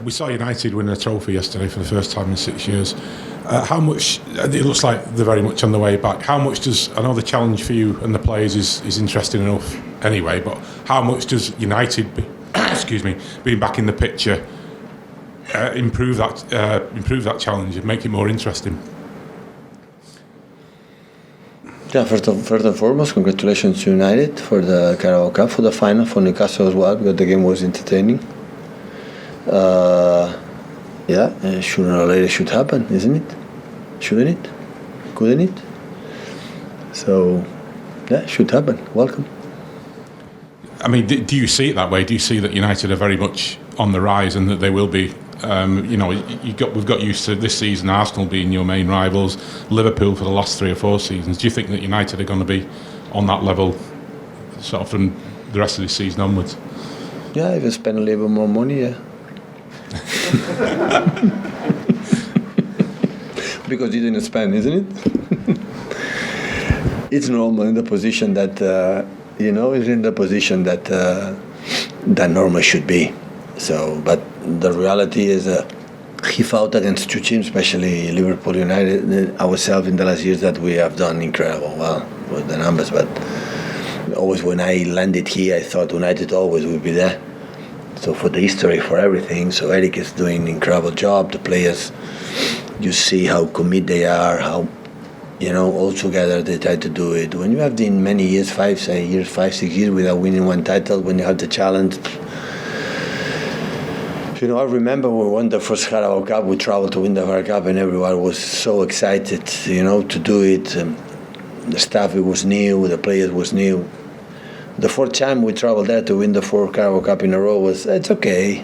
We saw United win a trophy yesterday for the first time in 6 years. How much? It looks like they're very much on the way back. How much does? I know the challenge for you and the players is interesting enough anyway. But how much does United, being back in the picture, improve that challenge and make it more interesting? Yeah, first and foremost, congratulations to United for the Carabao Cup, for the final, for Newcastle as well, because the game was entertaining. Sooner or later should happen, isn't it? Shouldn't it? Couldn't it? So, yeah, should happen. Welcome. I mean, do you see it that way? Do you see that United are very much on the rise and that they will be? We've got used to this season Arsenal being your main rivals, Liverpool for the last 3 or 4 seasons. Do you think that United are going to be on that level, sort of from the rest of this season onwards? Yeah, if you spend a little bit more money, yeah. Because you didn't spend, isn't it? It's normal in the position that is in the position that normal should be. So, but the reality is he fought against 2 teams, especially Liverpool, United, ourselves in the last years, that we have done incredible well with the numbers. But always when I landed here, I thought United always would be there. So for the history, for everything. So Eric is doing an incredible job. The players, you see how committed they are, how, all together they try to do it. When you have been many years, 5, 6 years without winning one title, when you have the challenge. I remember when we won the first Carabao Cup, we traveled to win the Carabao Cup, and everyone was so excited, to do it. The staff, it was new, the players was new. The 4th time we traveled there to win the 4th Carabao Cup in a row it's okay.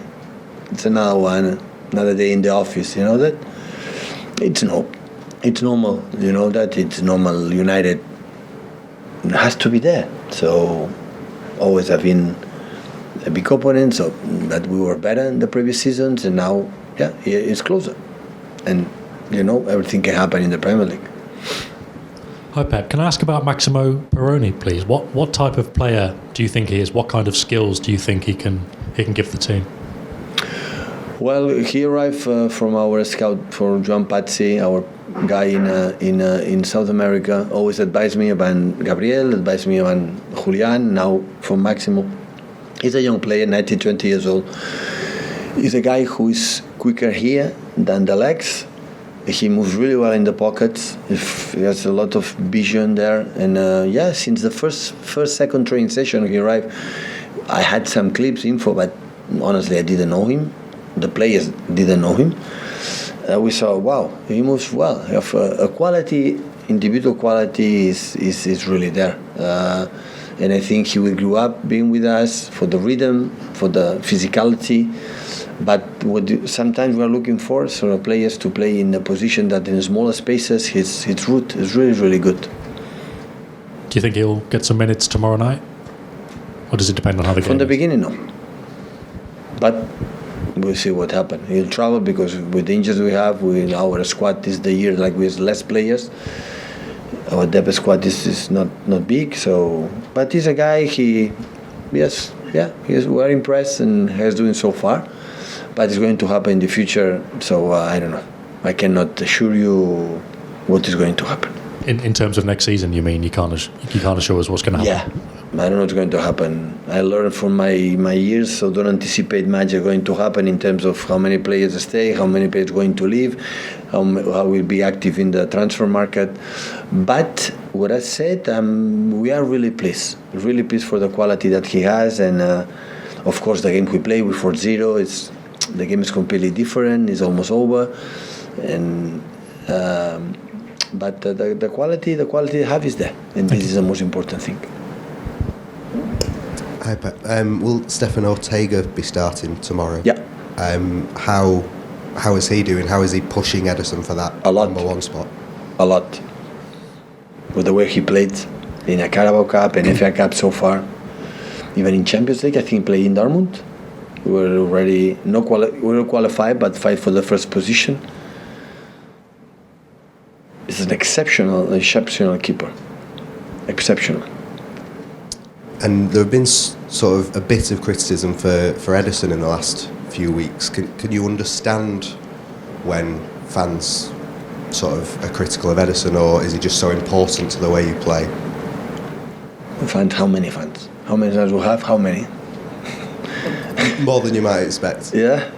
It's another one, another day in the office, that? It's normal, that it's normal. United has to be there. So always have been a big opponent, so that we were better in the previous seasons, and now, it's closer. And, everything can happen in the Premier League. Hi Pep, can I ask about Maximo Perrone, please? What type of player do you think he is? What kind of skills do you think he can give the team? Well, he arrived from our scout for Joan Pazzi, our guy in South America. Always advised me about Gabriel, advised me about Julian, now from Maximo. He's a young player, 20 years old. He's a guy who is quicker here than the legs. He moves really well in the pockets. He has a lot of vision there. And since the second training session he arrived, I had some clips, info, but honestly I didn't know him. The players didn't know him. We saw, wow, he moves well. A quality, individual quality is really there. And I think he will grow up being with us for the rhythm, for the physicality. But sometimes we are looking for sort of players to play in a position that in smaller spaces, his route is really, really good. Do you think he'll get some minutes tomorrow night? Or does it depend on how the game is? From the beginning, no. But we'll see what happens. He'll travel because with the injuries we have, our squad is the year like with less players. Our depth squad is not big, so. But he's a guy. We're impressed and he's doing so far. But it's going to happen in the future. So I don't know. I cannot assure you what is going to happen. In terms of next season, you mean you can't assure us what's going to happen? Yeah, I don't know what's going to happen. I learned from my years, so don't anticipate much is going to happen in terms of how many players stay, how many players are going to leave, how we'll be active in the transfer market. But what I said, we are really pleased for the quality that he has, and of course the game we play with 4-0, the game is completely different. It's almost over, and. But the quality they have is there, and this is the most important thing. Hi, Pep. Will Stefan Ortega be starting tomorrow? Yeah. How is he doing? How is he pushing Ederson for that number 1 spot? A lot. With the way he played in a Carabao Cup and FA Cup so far, even in Champions League, I think he played in Dortmund. We were already we were qualified, but fight for the first position. He's an exceptional keeper. Exceptional. And there have been sort of a bit of criticism for Ederson in the last few weeks. Can you understand when fans sort of are critical of Ederson, or is he just so important to the way you play? Fans? How many fans? How many fans we have? How many? More than you might expect. Yeah.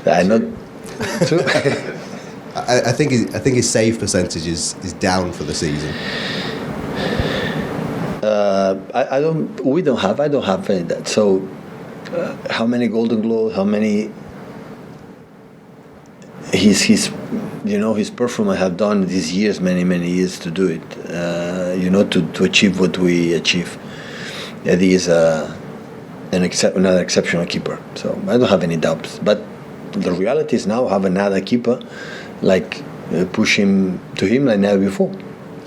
Not. Two. I think his save percentage is down for the season. I don't have any of that. So, how many Golden Globes? How many? His performance have done these years, many years to do it. To achieve what we achieve. Eddie is another exceptional keeper. So I don't have any doubts. But the reality is now have another keeper, like push him to him like never before,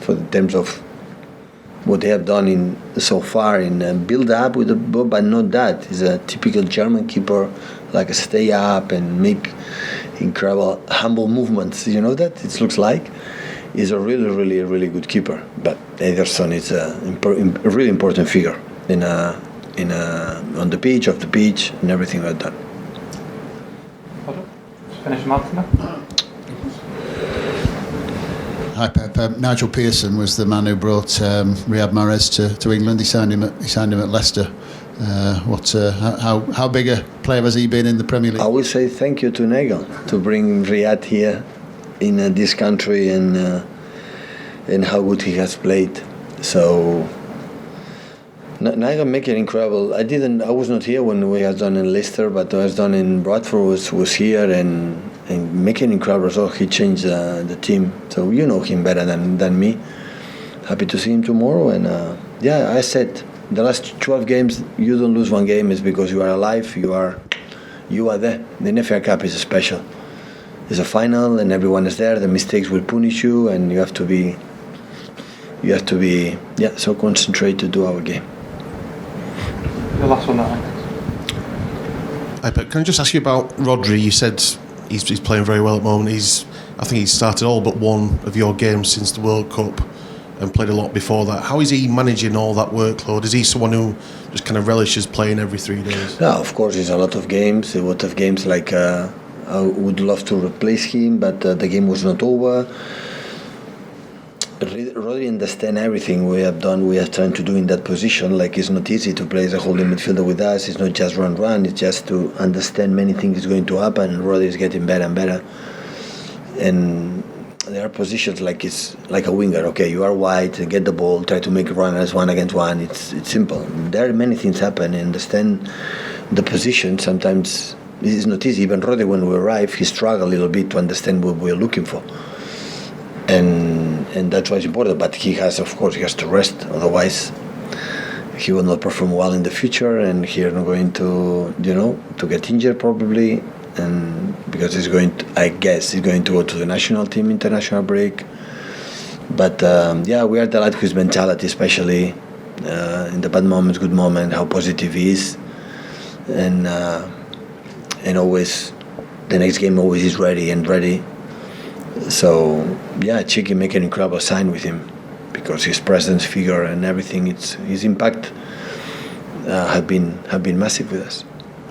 for the terms of what they have done so far in build up with the ball, but not that. He's a typical German keeper, like a stay up and make incredible humble movements. You know that it looks like. He's a really good keeper. But Ederson is a really important figure on the pitch, off the pitch, and everything like that. Finish Maximo. Hi Pep. Nigel Pearson was the man who brought Riyad Mahrez to England. He signed him at Leicester. How big a player has he been in the Premier League? I will say thank you to Nigel to bring Riyad here in this country and how good he has played. So Nigel make it incredible. I was not here when we had done in Leicester, but I was done in Bradford. Was here and making incredible result. He changed the team. So you know him better than me. Happy to see him tomorrow. And I said the last 12 games you don't lose one game is because you are alive. You are there. The NFL Cup is special. It's a final and everyone is there. The mistakes will punish you, and you have to be so concentrated to do our game. The last one now. Hi Pep, can I just ask you about Rodri? You said he's playing very well at the moment. I think he's started all but one of your games since the World Cup and played a lot before that. How is he managing all that workload? Is he someone who just kind of relishes playing every 3 days? No, of course, it's a lot of games. Like I would love to replace him, but the game was not over. Rodri understand everything we have done. We are trying to do in that position. Like it's not easy to play as a holding midfielder with us. It's not just run. It's just to understand many things is going to happen. Rodri is getting better and better. And there are positions like it's like a winger. Okay, you are wide, get the ball, try to make runners 1-against-1. It's simple. There are many things happen. And understand the position. Sometimes it's not easy. Even Rodri, when we arrive, he struggled a little bit to understand what we're looking for. And that's why it's important. But he has to rest. Otherwise, he will not perform well in the future, and he's not going to get injured probably. And because he's going to go to the national team international break. But we are delighted with his mentality, especially in the bad moments, good moments, how positive he is, and always the next game always is ready. So Chiqui make an incredible sign with him because his presence, figure, and everything. His impact have been massive with us.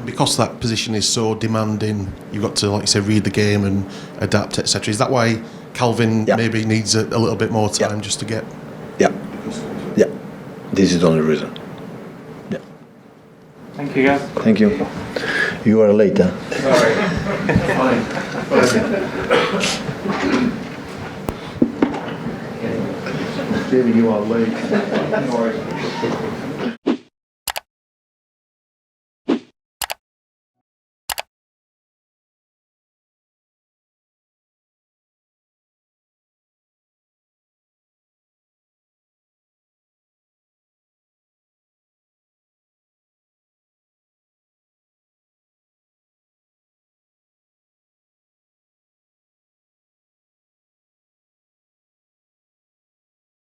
Because that position is so demanding, you've got to, like you say, read the game and adapt, etc. Is that why Calvin maybe needs a little bit more time just to get? Yeah. This is the only reason. Yeah. Thank you, guys. Thank you. You are late, huh? Sorry. David, you are late.